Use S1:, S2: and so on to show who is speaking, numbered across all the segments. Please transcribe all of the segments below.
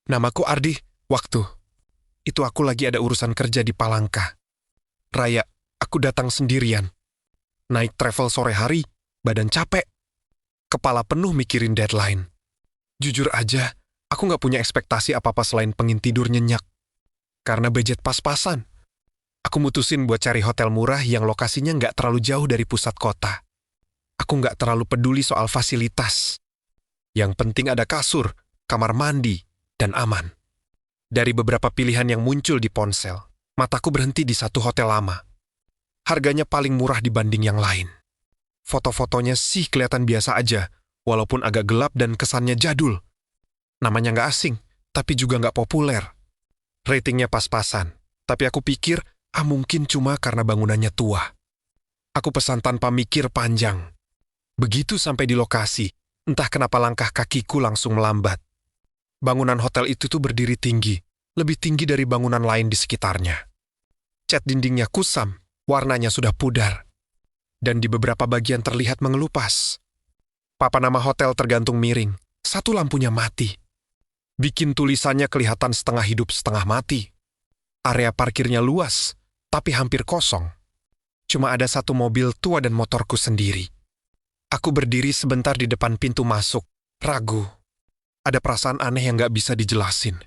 S1: Namaku Ardi, waktu. Itu aku lagi ada urusan kerja di Palangka. Raya, aku datang sendirian. Naik travel sore hari, badan capek. Kepala penuh mikirin deadline. Jujur aja, aku nggak punya ekspektasi apa-apa selain pengin tidur nyenyak. Karena budget pas-pasan. Aku mutusin buat cari hotel murah yang lokasinya nggak terlalu jauh dari pusat kota. Aku nggak terlalu peduli soal fasilitas. Yang penting ada kasur, kamar mandi, dan aman. Dari beberapa pilihan yang muncul di ponsel, mataku berhenti di satu hotel lama. Harganya paling murah dibanding yang lain. Foto-fotonya sih kelihatan biasa aja, walaupun agak gelap dan kesannya jadul. Namanya nggak asing, tapi juga nggak populer. Ratingnya pas-pasan, tapi aku pikir, mungkin cuma karena bangunannya tua. Aku pesan tanpa mikir panjang. Begitu sampai di lokasi, entah kenapa langkah kakiku langsung melambat. Bangunan hotel itu tuh berdiri tinggi, lebih tinggi dari bangunan lain di sekitarnya. Cat dindingnya kusam, warnanya sudah pudar. Dan di beberapa bagian terlihat mengelupas. Papan nama hotel tergantung miring, satu lampunya mati. Bikin tulisannya kelihatan setengah hidup setengah mati. Area parkirnya luas, tapi hampir kosong. Cuma ada satu mobil tua dan motorku sendiri. Aku berdiri sebentar di depan pintu masuk, ragu. Ada perasaan aneh yang gak bisa dijelasin.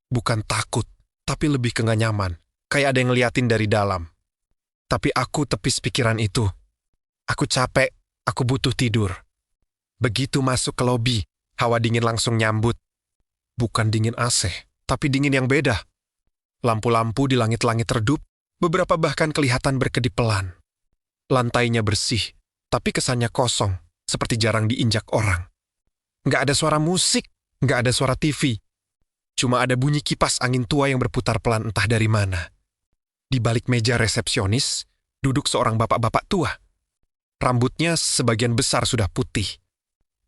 S1: Bukan takut, tapi lebih ke gak nyaman. Kayak ada yang ngeliatin dari dalam. Tapi aku tepis pikiran itu. Aku capek, aku butuh tidur. Begitu masuk ke lobi, hawa dingin langsung nyambut. Bukan dingin AC, tapi dingin yang beda. Lampu-lampu di langit-langit redup, beberapa bahkan kelihatan berkedip pelan. Lantainya bersih, tapi kesannya kosong, seperti jarang diinjak orang. Nggak ada suara musik, nggak ada suara TV. Cuma ada bunyi kipas angin tua yang berputar pelan entah dari mana. Di balik meja resepsionis, duduk seorang bapak-bapak tua. Rambutnya sebagian besar sudah putih.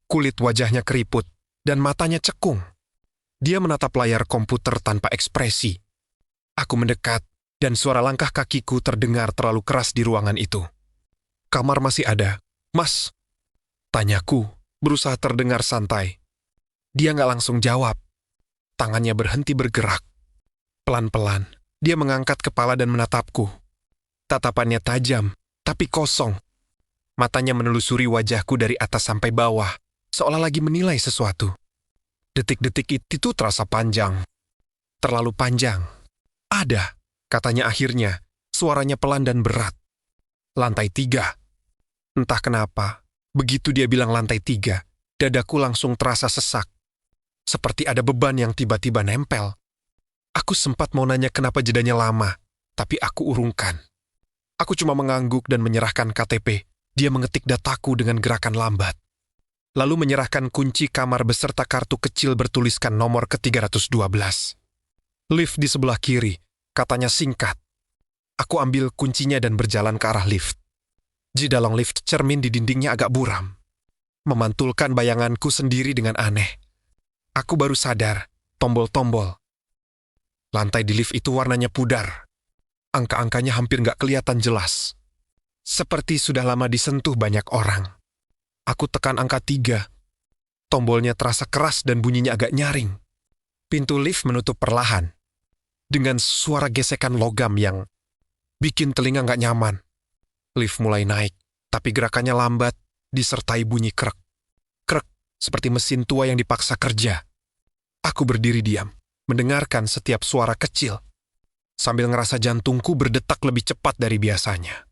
S1: Kulit wajahnya keriput, dan matanya cekung. Dia menatap layar komputer tanpa ekspresi. Aku mendekat, dan suara langkah kakiku terdengar terlalu keras di ruangan itu. Kamar masih ada, Mas? Tanyaku, berusaha terdengar santai. Dia nggak langsung jawab. Tangannya berhenti bergerak. Pelan-pelan, dia mengangkat kepala dan menatapku. Tatapannya tajam, tapi kosong. Matanya menelusuri wajahku dari atas sampai bawah, seolah lagi menilai sesuatu. Detik-detik itu terasa panjang. Terlalu panjang. Ada, katanya akhirnya, suaranya pelan dan berat. Lantai 3. Entah kenapa, begitu dia bilang lantai 3, dadaku langsung terasa sesak. Seperti ada beban yang tiba-tiba nempel. Aku sempat mau nanya kenapa jedanya lama, tapi aku urungkan. Aku cuma mengangguk dan menyerahkan KTP. Dia mengetik dataku dengan gerakan lambat. Lalu menyerahkan kunci kamar beserta kartu kecil bertuliskan nomor ke-312. Lift di sebelah kiri, katanya singkat. Aku ambil kuncinya dan berjalan ke arah lift. Jidalong lift cermin di dindingnya agak buram. Memantulkan bayanganku sendiri dengan aneh. Aku baru sadar, tombol-tombol. Lantai di lift itu warnanya pudar. Angka-angkanya hampir nggak kelihatan jelas. Seperti sudah lama disentuh banyak orang. Aku tekan angka 3. Tombolnya terasa keras dan bunyinya agak nyaring. Pintu lift menutup perlahan. Dengan suara gesekan logam yang bikin telinga nggak nyaman. Lift mulai naik, tapi gerakannya lambat, disertai bunyi krek. Krek, seperti mesin tua yang dipaksa kerja. Aku berdiri diam, mendengarkan setiap suara kecil, sambil ngerasa jantungku berdetak lebih cepat dari biasanya.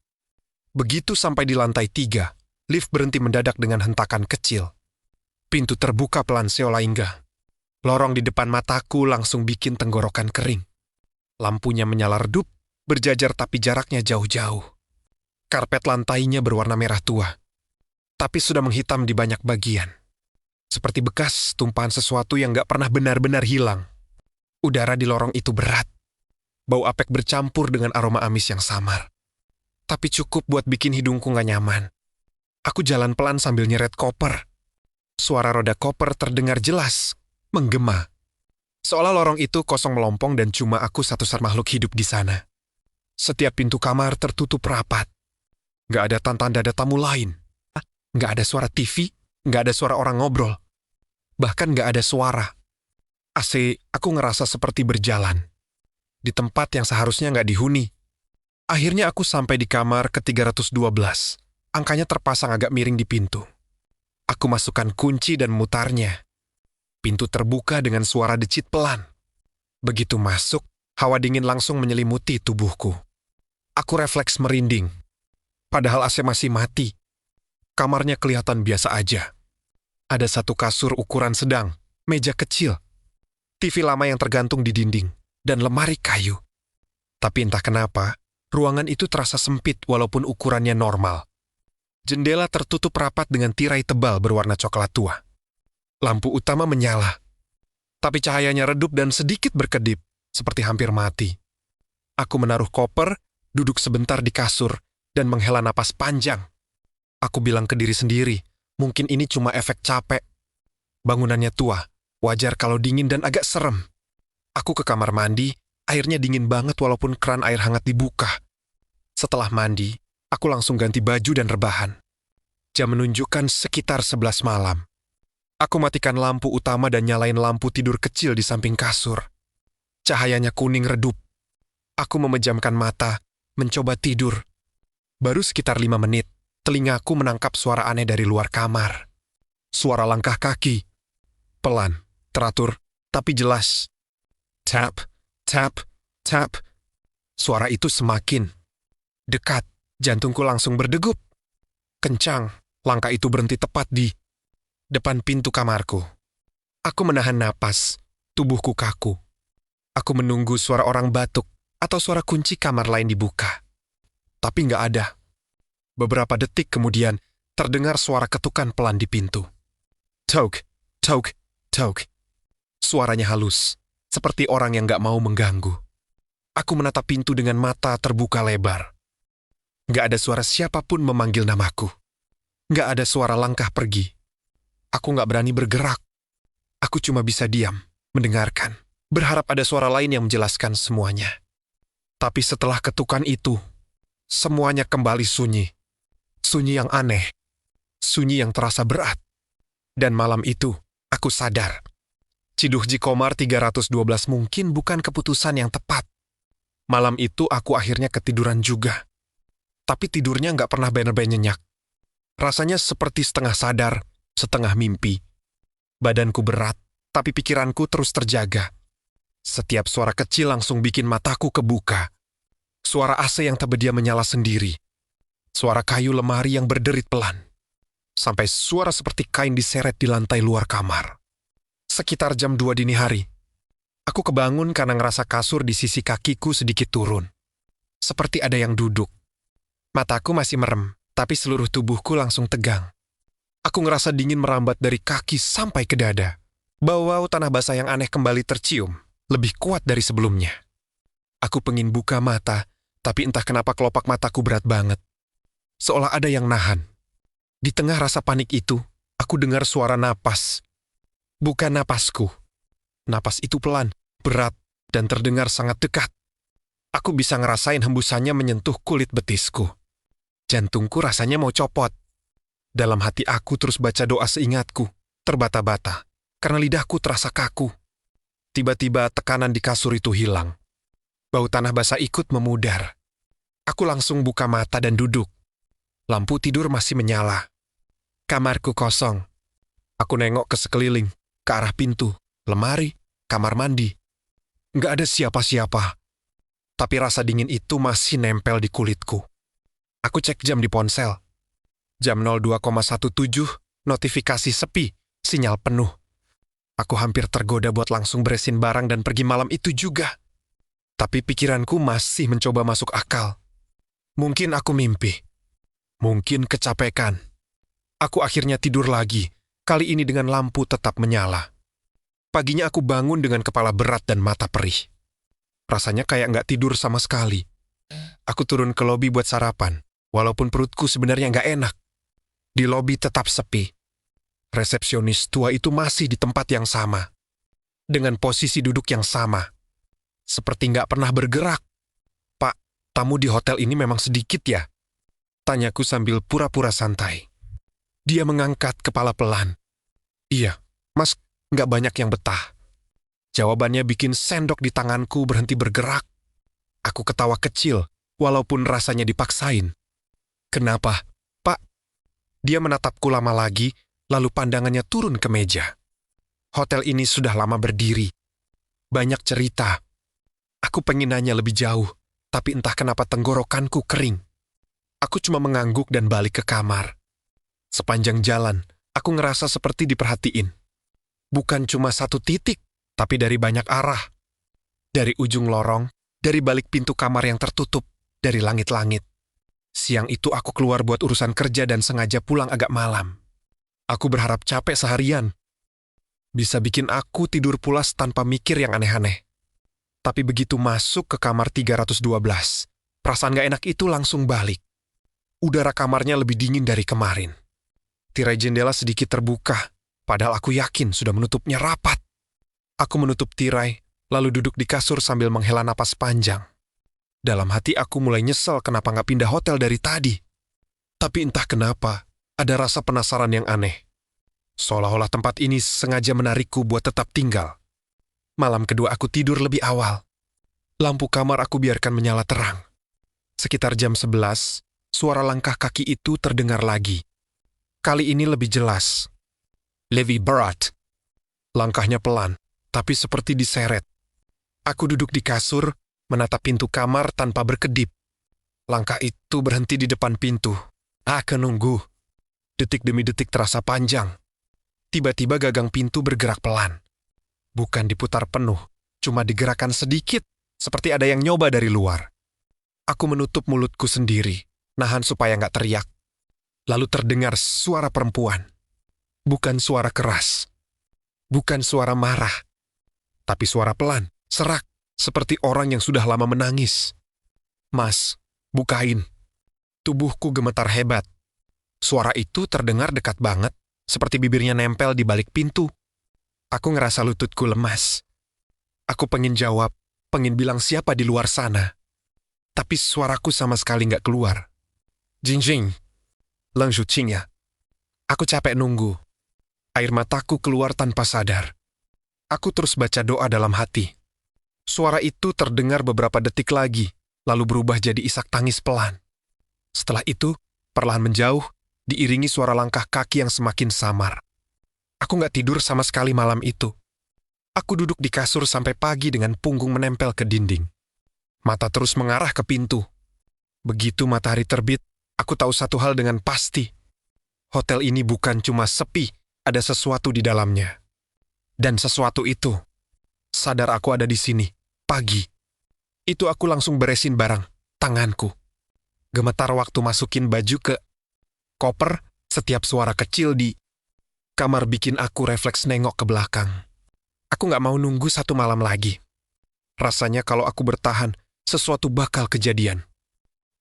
S1: Begitu sampai di lantai 3, lift berhenti mendadak dengan hentakan kecil. Pintu terbuka pelan seolaingga. Lorong di depan mataku langsung bikin tenggorokan kering. Lampunya menyala redup, berjajar tapi jaraknya jauh-jauh. Karpet lantainya berwarna merah tua, tapi sudah menghitam di banyak bagian. Seperti bekas tumpahan sesuatu yang gak pernah benar-benar hilang. Udara di lorong itu berat. Bau apek bercampur dengan aroma amis yang samar. Tapi cukup buat bikin hidungku gak nyaman. Aku jalan pelan sambil nyeret koper. Suara roda koper terdengar jelas, menggema. Seolah lorong itu kosong melompong dan cuma aku satu-satunya makhluk hidup di sana. Setiap pintu kamar tertutup rapat. Gak ada tanda-tanda tamu lain. Gak ada suara TV, gak ada suara orang ngobrol. Bahkan gak ada suara. AC, aku ngerasa seperti berjalan. Di tempat yang seharusnya nggak dihuni. Akhirnya aku sampai di kamar ke-312. Angkanya terpasang agak miring di pintu. Aku masukkan kunci dan mutarnya. Pintu terbuka dengan suara decit pelan. Begitu masuk, hawa dingin langsung menyelimuti tubuhku. Aku refleks merinding. Padahal AC masih mati. Kamarnya kelihatan biasa aja. Ada satu kasur ukuran sedang, meja kecil, TV lama yang tergantung di dinding, dan lemari kayu. Tapi entah kenapa, ruangan itu terasa sempit walaupun ukurannya normal. Jendela tertutup rapat dengan tirai tebal berwarna coklat tua. Lampu utama menyala, tapi cahayanya redup dan sedikit berkedip, seperti hampir mati. Aku menaruh koper, duduk sebentar di kasur, dan menghela napas panjang. Aku bilang ke diri sendiri, mungkin ini cuma efek capek. Bangunannya tua, wajar kalau dingin dan agak serem. Aku ke kamar mandi, airnya dingin banget walaupun keran air hangat dibuka. Setelah mandi, aku langsung ganti baju dan rebahan. Jam menunjukkan sekitar 11 malam. Aku matikan lampu utama dan nyalain lampu tidur kecil di samping kasur. Cahayanya kuning redup. Aku memejamkan mata, mencoba tidur. Baru sekitar 5 menit, telingaku menangkap suara aneh dari luar kamar. Suara langkah kaki. Pelan, teratur, tapi jelas. Tap, tap, tap. Suara itu semakin dekat. Jantungku langsung berdegup. Kencang, langkah itu berhenti tepat di depan pintu kamarku. Aku menahan napas, tubuhku kaku. Aku menunggu suara orang batuk atau suara kunci kamar lain dibuka. Tapi nggak ada. Beberapa detik kemudian, terdengar suara ketukan pelan di pintu. Tok, tok, tok. Suaranya halus, seperti orang yang nggak mau mengganggu. Aku menatap pintu dengan mata terbuka lebar. Nggak ada suara siapapun memanggil namaku. Nggak ada suara langkah pergi. Aku nggak berani bergerak. Aku cuma bisa diam, mendengarkan, berharap ada suara lain yang menjelaskan semuanya. Tapi setelah ketukan itu, semuanya kembali sunyi. Sunyi yang aneh. Sunyi yang terasa berat. Dan malam itu, aku sadar. Ciduh Jikomar 312 mungkin bukan keputusan yang tepat. Malam itu aku akhirnya ketiduran juga. Tapi tidurnya nggak pernah bener-bener nyenyak. Rasanya seperti setengah sadar, setengah mimpi. Badanku berat, tapi pikiranku terus terjaga. Setiap suara kecil langsung bikin mataku kebuka. Suara AC yang tak berdia menyala sendiri. Suara kayu lemari yang berderit pelan. Sampai suara seperti kain diseret di lantai luar kamar. Sekitar jam 2 dini hari. Aku kebangun karena ngerasa kasur di sisi kakiku sedikit turun. Seperti ada yang duduk. Mataku masih merem, tapi seluruh tubuhku langsung tegang. Aku ngerasa dingin merambat dari kaki sampai ke dada. Bau tanah basah yang aneh kembali tercium, lebih kuat dari sebelumnya. Aku pengin buka mata, tapi entah kenapa kelopak mataku berat banget. Seolah ada yang nahan. Di tengah rasa panik itu, aku dengar suara napas. Bukan napasku. Napas itu pelan, berat, dan terdengar sangat dekat. Aku bisa ngerasain hembusannya menyentuh kulit betisku. Jantungku rasanya mau copot. Dalam hati aku terus baca doa seingatku, terbata-bata, karena lidahku terasa kaku. Tiba-tiba tekanan di kasur itu hilang. Bau tanah basah ikut memudar. Aku langsung buka mata dan duduk. Lampu tidur masih menyala. Kamarku kosong. Aku nengok ke sekeliling, ke arah pintu, lemari, kamar mandi. Nggak ada siapa-siapa. Tapi rasa dingin itu masih nempel di kulitku. Aku cek jam di ponsel. Jam 02,17, notifikasi sepi, sinyal penuh. Aku hampir tergoda buat langsung beresin barang dan pergi malam itu juga. Tapi pikiranku masih mencoba masuk akal. Mungkin aku mimpi. Mungkin kecapekan. Aku akhirnya tidur lagi, kali ini dengan lampu tetap menyala. Paginya aku bangun dengan kepala berat dan mata perih. Rasanya kayak nggak tidur sama sekali. Aku turun ke lobi buat sarapan, walaupun perutku sebenarnya nggak enak. Di lobi tetap sepi. Resepsionis tua itu masih di tempat yang sama. Dengan posisi duduk yang sama. Seperti nggak pernah bergerak. Pak, tamu di hotel ini memang sedikit ya? Tanyaku sambil pura-pura santai. Dia mengangkat kepala pelan. Iya, Mas, nggak banyak yang betah. Jawabannya bikin sendok di tanganku berhenti bergerak. Aku ketawa kecil, walaupun rasanya dipaksain. Kenapa, Pak? Dia menatapku lama lagi, lalu pandangannya turun ke meja. Hotel ini sudah lama berdiri. Banyak cerita. Aku pengen nanya lebih jauh, tapi entah kenapa tenggorokanku kering. Aku cuma mengangguk dan balik ke kamar. Sepanjang jalan, aku ngerasa seperti diperhatiin. Bukan cuma satu titik, tapi dari banyak arah. Dari ujung lorong, dari balik pintu kamar yang tertutup, dari langit-langit. Siang itu aku keluar buat urusan kerja dan sengaja pulang agak malam. Aku berharap capek seharian. Bisa bikin aku tidur pulas tanpa mikir yang aneh-aneh. Tapi begitu masuk ke kamar 312, perasaan gak enak itu langsung balik. Udara kamarnya lebih dingin dari kemarin. Tirai jendela sedikit terbuka, padahal aku yakin sudah menutupnya rapat. Aku menutup tirai, lalu duduk di kasur sambil menghela napas panjang. Dalam hati aku mulai nyesel kenapa gak pindah hotel dari tadi. Tapi entah kenapa, ada rasa penasaran yang aneh. Seolah-olah tempat ini sengaja menarikku buat tetap tinggal. Malam kedua aku tidur lebih awal. Lampu kamar aku biarkan menyala terang. Sekitar jam 11, suara langkah kaki itu terdengar lagi. Kali ini lebih jelas. Levi Barat. Langkahnya pelan, tapi seperti diseret. Aku duduk di kasur, menatap pintu kamar tanpa berkedip. Langkah itu berhenti di depan pintu. Aku nunggu. Detik demi detik terasa panjang. Tiba-tiba gagang pintu bergerak pelan. Bukan diputar penuh, cuma digerakkan sedikit, seperti ada yang nyoba dari luar. Aku menutup mulutku sendiri, nahan supaya nggak teriak. Lalu terdengar suara perempuan. Bukan suara keras. Bukan suara marah. Tapi suara pelan, serak, seperti orang yang sudah lama menangis. Mas, bukain. Tubuhku gemetar hebat. Suara itu terdengar dekat banget, seperti bibirnya nempel di balik pintu. Aku ngerasa lututku lemas. Aku pengen jawab, pengen bilang siapa di luar sana. Tapi suaraku sama sekali nggak keluar. Jing-jing. Langsung ya. Aku capek nunggu. Air mataku keluar tanpa sadar. Aku terus baca doa dalam hati. Suara itu terdengar beberapa detik lagi, lalu berubah jadi isak tangis pelan. Setelah itu, perlahan menjauh, diiringi suara langkah kaki yang semakin samar. Aku nggak tidur sama sekali malam itu. Aku duduk di kasur sampai pagi dengan punggung menempel ke dinding. Mata terus mengarah ke pintu. Begitu matahari terbit, aku tahu satu hal dengan pasti. Hotel ini bukan cuma sepi, ada sesuatu di dalamnya. Dan sesuatu itu, sadar aku ada di sini, pagi. Itu aku langsung beresin barang, tanganku. Gemetar waktu masukin baju ke koper, setiap suara kecil di kamar bikin aku refleks nengok ke belakang. Aku nggak mau nunggu satu malam lagi. Rasanya kalau aku bertahan, sesuatu bakal kejadian.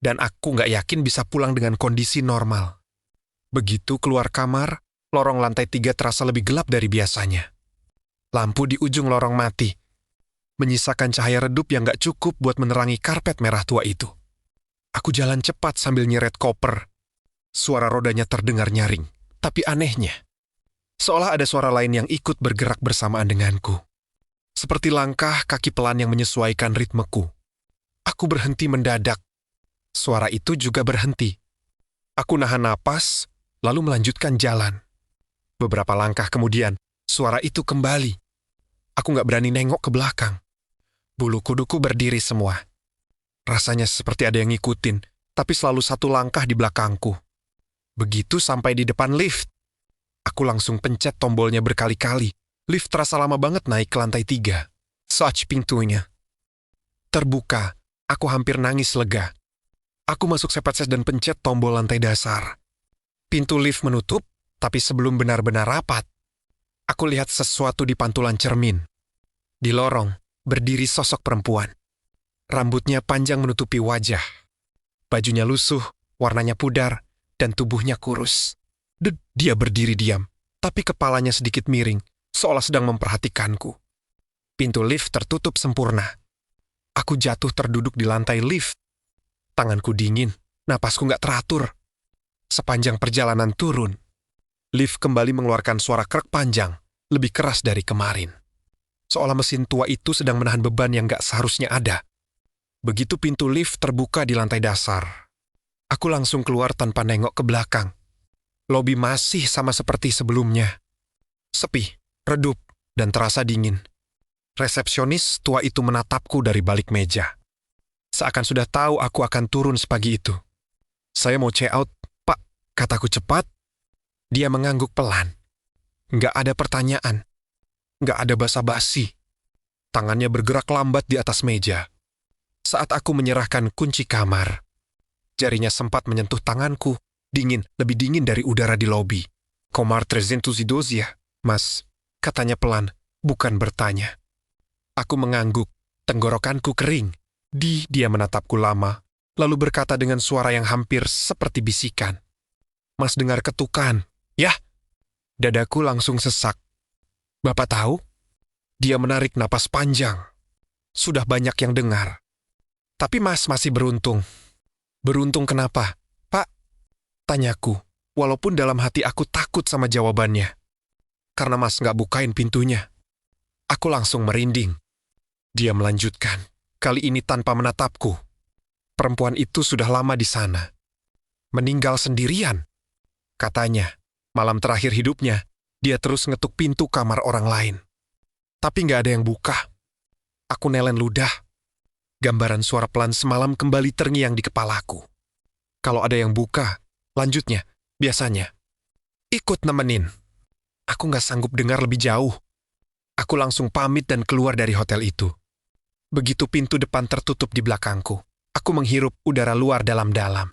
S1: Dan aku nggak yakin bisa pulang dengan kondisi normal. Begitu keluar kamar, lorong lantai 3 terasa lebih gelap dari biasanya. Lampu di ujung lorong mati, menyisakan cahaya redup yang nggak cukup buat menerangi karpet merah tua itu. Aku jalan cepat sambil nyeret koper. Suara rodanya terdengar nyaring, tapi anehnya, seolah ada suara lain yang ikut bergerak bersamaan denganku. Seperti langkah kaki pelan yang menyesuaikan ritmeku. Aku berhenti mendadak. Suara itu juga berhenti. Aku nahan napas, lalu melanjutkan jalan. Beberapa langkah kemudian, suara itu kembali. Aku nggak berani nengok ke belakang. Bulu kuduku berdiri semua. Rasanya seperti ada yang ngikutin, tapi selalu satu langkah di belakangku. Begitu sampai di depan lift, aku langsung pencet tombolnya berkali-kali. Lift terasa lama banget naik ke lantai 3. Such pintunya terbuka, aku hampir nangis lega. Aku masuk sepet-ses dan pencet tombol lantai dasar. Pintu lift menutup, tapi sebelum benar-benar rapat, aku lihat sesuatu di pantulan cermin. Di lorong, berdiri sosok perempuan. Rambutnya panjang menutupi wajah. Bajunya lusuh, warnanya pudar, dan tubuhnya kurus. Dia berdiri diam, tapi kepalanya sedikit miring, seolah sedang memperhatikanku. Pintu lift tertutup sempurna. Aku jatuh terduduk di lantai lift. Tanganku dingin, napasku nggak teratur. Sepanjang perjalanan turun, lift kembali mengeluarkan suara krek panjang, lebih keras dari kemarin. seolah mesin tua itu sedang menahan beban yang gak seharusnya ada. Begitu pintu lift terbuka di lantai dasar, aku langsung keluar tanpa nengok ke belakang. Lobi masih sama seperti sebelumnya. Sepi, redup, dan terasa dingin. Resepsionis tua itu menatapku dari balik meja. Seakan sudah tahu aku akan turun sepagi itu. Saya mau check out, Pak, kataku cepat. Dia mengangguk pelan. Nggak ada pertanyaan. Nggak ada basa-basi. Tangannya bergerak lambat di atas meja. Saat aku menyerahkan kunci kamar, jarinya sempat menyentuh tanganku, dingin, lebih dingin dari udara di lobi. Komar trezentuzidos ya, Mas, katanya pelan, bukan bertanya. Aku mengangguk, tenggorokanku kering. Dia menatapku lama, lalu berkata dengan suara yang hampir seperti bisikan. Mas dengar ketukan, ya? Dadaku langsung sesak. Bapak tahu? Dia menarik napas panjang. Sudah banyak yang dengar. Tapi Mas masih beruntung. Beruntung kenapa, Pak? Tanyaku, walaupun dalam hati aku takut sama jawabannya. Karena Mas nggak bukain pintunya. Aku langsung merinding. Dia melanjutkan, kali ini tanpa menatapku. Perempuan itu sudah lama di sana. Meninggal sendirian. Katanya, malam terakhir hidupnya, dia terus ngetuk pintu kamar orang lain. Tapi nggak ada yang buka. Aku nelen ludah. Gambaran suara pelan semalam kembali terngiang di kepalaku. Kalau ada yang buka, lanjutnya, biasanya. Ikut nemenin. Aku nggak sanggup dengar lebih jauh. Aku langsung pamit dan keluar dari hotel itu. Begitu pintu depan tertutup di belakangku, aku menghirup udara luar dalam-dalam.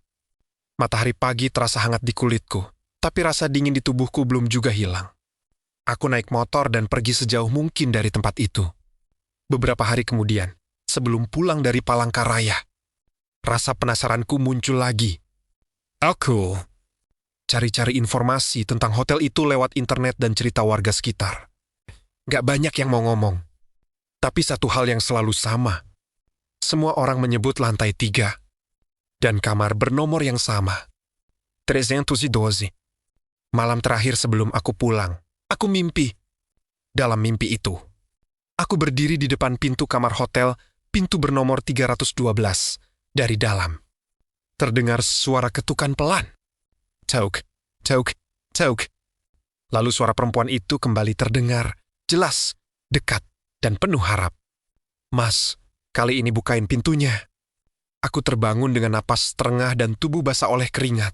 S1: Matahari pagi terasa hangat di kulitku, tapi rasa dingin di tubuhku belum juga hilang. Aku naik motor dan pergi sejauh mungkin dari tempat itu. Beberapa hari kemudian, sebelum pulang dari Palangkaraya, rasa penasaranku muncul lagi. Aku cari-cari informasi tentang hotel itu lewat internet dan cerita warga sekitar. Gak banyak yang mau ngomong. Tapi satu hal yang selalu sama. Semua orang menyebut lantai 3. Dan kamar bernomor yang sama. 312. Malam terakhir sebelum aku pulang, aku mimpi. Dalam mimpi itu, aku berdiri di depan pintu kamar hotel, pintu bernomor 312, dari dalam. Terdengar suara ketukan pelan. Tauk, tauk, tauk. Lalu suara perempuan itu kembali terdengar, jelas, dekat, dan penuh harap. Mas, kali ini bukain pintunya. Aku terbangun dengan napas terengah dan tubuh basah oleh keringat.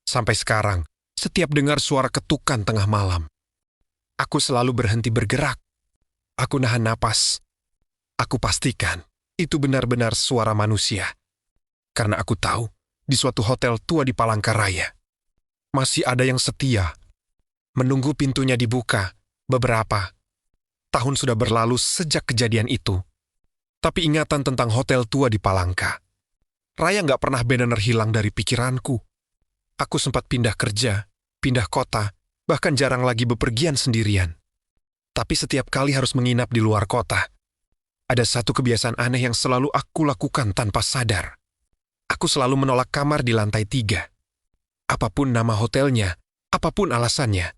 S1: Sampai sekarang, setiap dengar suara ketukan tengah malam, aku selalu berhenti bergerak. Aku nahan napas. Aku pastikan itu benar-benar suara manusia. Karena aku tahu, di suatu hotel tua di Palangkaraya, masih ada yang setia. Menunggu pintunya dibuka, beberapa tahun sudah berlalu sejak kejadian itu. Tapi ingatan tentang hotel tua di Palangka, Raya nggak pernah benar-benar hilang dari pikiranku. Aku sempat pindah kerja, pindah kota, bahkan jarang lagi bepergian sendirian. Tapi setiap kali harus menginap di luar kota, ada satu kebiasaan aneh yang selalu aku lakukan tanpa sadar. Aku selalu menolak kamar di lantai 3. Apapun nama hotelnya, apapun alasannya,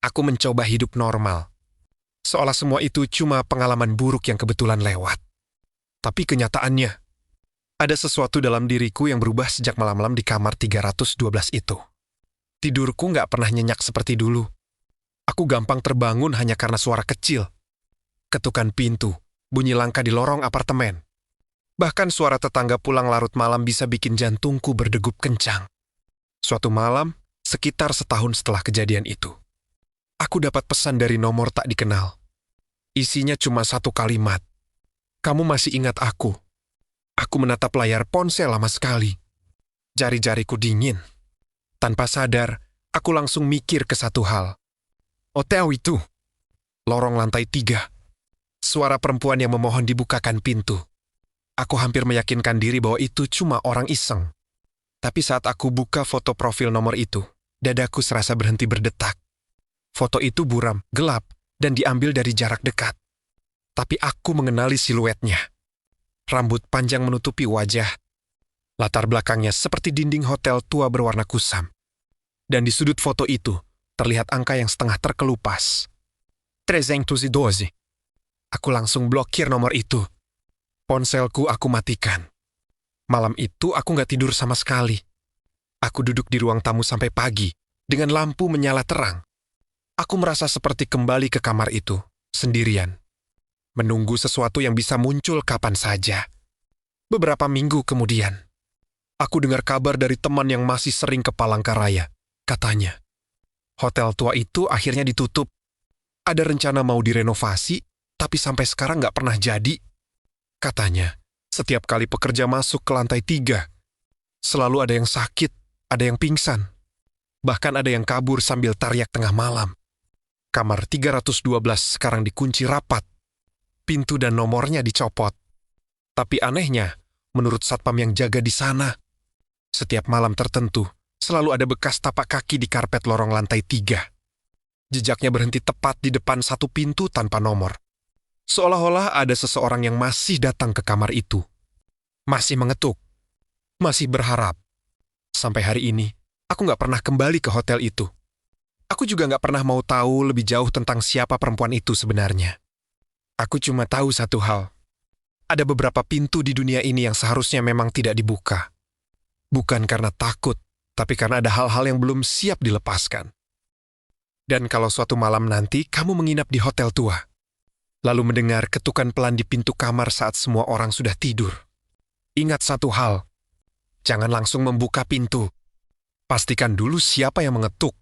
S1: aku mencoba hidup normal. Seolah semua itu cuma pengalaman buruk yang kebetulan lewat. Tapi kenyataannya, ada sesuatu dalam diriku yang berubah sejak malam-malam di kamar 312 itu. Tidurku nggak pernah nyenyak seperti dulu. Aku gampang terbangun hanya karena suara kecil. Ketukan pintu, bunyi langkah di lorong apartemen. Bahkan suara tetangga pulang larut malam bisa bikin jantungku berdegup kencang. Suatu malam, sekitar setahun setelah kejadian itu, aku dapat pesan dari nomor tak dikenal. Isinya cuma satu kalimat. Kamu masih ingat aku? Aku menatap layar ponsel lama sekali. Jari-jariku dingin. Tanpa sadar, aku langsung mikir ke satu hal. Hotel itu. Lorong lantai 3. Suara perempuan yang memohon dibukakan pintu. Aku hampir meyakinkan diri bahwa itu cuma orang iseng. Tapi saat aku buka foto profil nomor itu, dadaku serasa berhenti berdetak. Foto itu buram, gelap, dan diambil dari jarak dekat. Tapi aku mengenali siluetnya. Rambut panjang menutupi wajah. Latar belakangnya seperti dinding hotel tua berwarna kusam. Dan di sudut foto itu, terlihat angka yang setengah terkelupas. 312. Aku langsung blokir nomor itu. Ponselku aku matikan. Malam itu aku nggak tidur sama sekali. Aku duduk di ruang tamu sampai pagi, dengan lampu menyala terang. Aku merasa seperti kembali ke kamar itu, sendirian. Menunggu sesuatu yang bisa muncul kapan saja. Beberapa minggu kemudian, aku dengar kabar dari teman yang masih sering ke Palangkaraya. Katanya, hotel tua itu akhirnya ditutup. Ada rencana mau direnovasi, tapi sampai sekarang nggak pernah jadi. Katanya, setiap kali pekerja masuk ke lantai 3, selalu ada yang sakit, ada yang pingsan. Bahkan ada yang kabur sambil teriak tengah malam. Kamar 312 sekarang dikunci rapat. Pintu dan nomornya dicopot. Tapi anehnya, menurut satpam yang jaga di sana, setiap malam tertentu, selalu ada bekas tapak kaki di karpet lorong lantai 3. Jejaknya berhenti tepat di depan satu pintu tanpa nomor. Seolah-olah ada seseorang yang masih datang ke kamar itu. Masih mengetuk. Masih berharap. Sampai hari ini, aku nggak pernah kembali ke hotel itu. Aku juga nggak pernah mau tahu lebih jauh tentang siapa perempuan itu sebenarnya. Aku cuma tahu satu hal. Ada beberapa pintu di dunia ini yang seharusnya memang tidak dibuka. Bukan karena takut, tapi karena ada hal-hal yang belum siap dilepaskan. Dan kalau suatu malam nanti kamu menginap di hotel tua, lalu mendengar ketukan pelan di pintu kamar saat semua orang sudah tidur, ingat satu hal, jangan langsung membuka pintu. Pastikan dulu siapa yang mengetuk,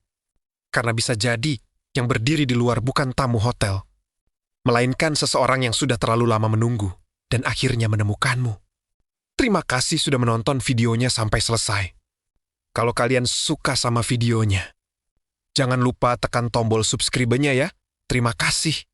S1: karena bisa jadi yang berdiri di luar bukan tamu hotel, melainkan seseorang yang sudah terlalu lama menunggu dan akhirnya menemukanmu. Terima kasih sudah menonton videonya sampai selesai. Kalau kalian suka sama videonya, jangan lupa tekan tombol subscribe-nya ya. Terima kasih.